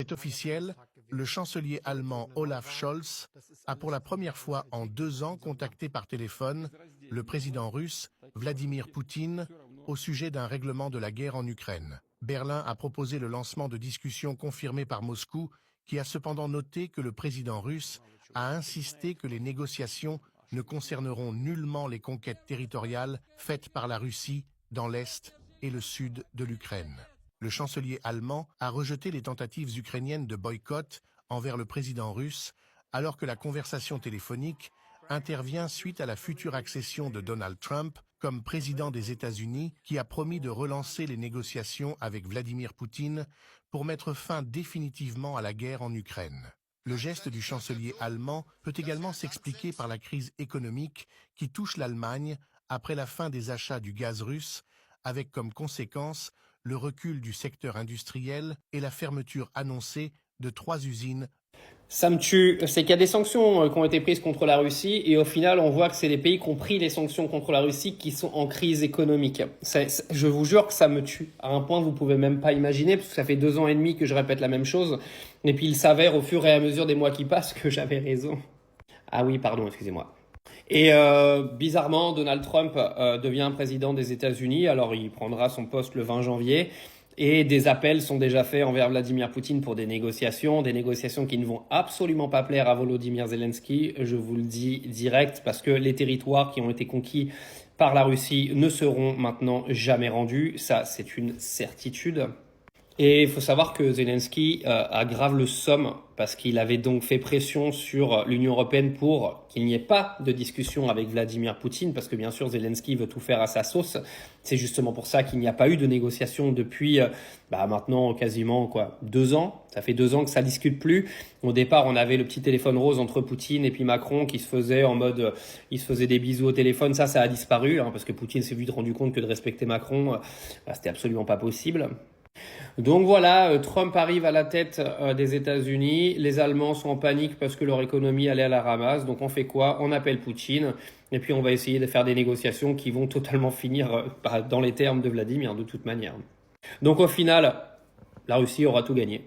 C'est officiel, le chancelier allemand Olaf Scholz a pour la première fois en 2 ans contacté par téléphone le président russe Vladimir Poutine au sujet d'un règlement de la guerre en Ukraine. Berlin a proposé le lancement de discussions confirmées par Moscou, qui a cependant noté que le président russe a insisté que les négociations ne concerneront nullement les conquêtes territoriales faites par la Russie dans l'Est et le sud de l'Ukraine. Le chancelier allemand a rejeté les tentatives ukrainiennes de boycott envers le président russe, alors que la conversation téléphonique intervient suite à la future accession de Donald Trump comme président des États-Unis, qui a promis de relancer les négociations avec Vladimir Poutine pour mettre fin définitivement à la guerre en Ukraine. Le geste du chancelier allemand peut également s'expliquer par la crise économique qui touche l'Allemagne après la fin des achats du gaz russe, avec comme conséquence le recul du secteur industriel et la fermeture annoncée de 3 usines. Ça me tue, c'est qu'il y a des sanctions qui ont été prises contre la Russie et au final on voit que c'est les pays qui ont pris les sanctions contre la Russie qui sont en crise économique. Je vous jure que ça me tue à un point que vous pouvez même pas imaginer, parce que ça fait 2 ans et demi que je répète la même chose et puis il s'avère au fur et à mesure des mois qui passent que j'avais raison. Ah oui, pardon, excusez-moi. Et bizarrement, Donald Trump devient président des États-Unis. Alors, il prendra son poste le 20 janvier. Et des appels sont déjà faits envers Vladimir Poutine pour des négociations qui ne vont absolument pas plaire à Volodymyr Zelensky. Je vous le dis direct, parce que les territoires qui ont été conquis par la Russie ne seront maintenant jamais rendus. Ça, c'est une certitude. Et il faut savoir que Zelensky a grave le seum parce qu'il avait donc fait pression sur l'Union européenne pour qu'il n'y ait pas de discussion avec Vladimir Poutine, parce que bien sûr Zelensky veut tout faire à sa sauce. C'est justement pour ça qu'il n'y a pas eu de négociation depuis maintenant quasiment 2 ans. Ça fait 2 ans que ça discute plus. Au départ, on avait le petit téléphone rose entre Poutine et puis Macron qui se faisait en mode, il se faisait des bisous au téléphone. Ça a disparu parce que Poutine s'est vite rendu compte que de respecter Macron, c'était absolument pas possible. Donc voilà, Trump arrive à la tête des États-Unis, les Allemands sont en panique parce que leur économie allait à la ramasse, donc on fait quoi? On appelle Poutine et puis on va essayer de faire des négociations qui vont totalement finir dans les termes de Vladimir de toute manière. Donc au final, la Russie aura tout gagné.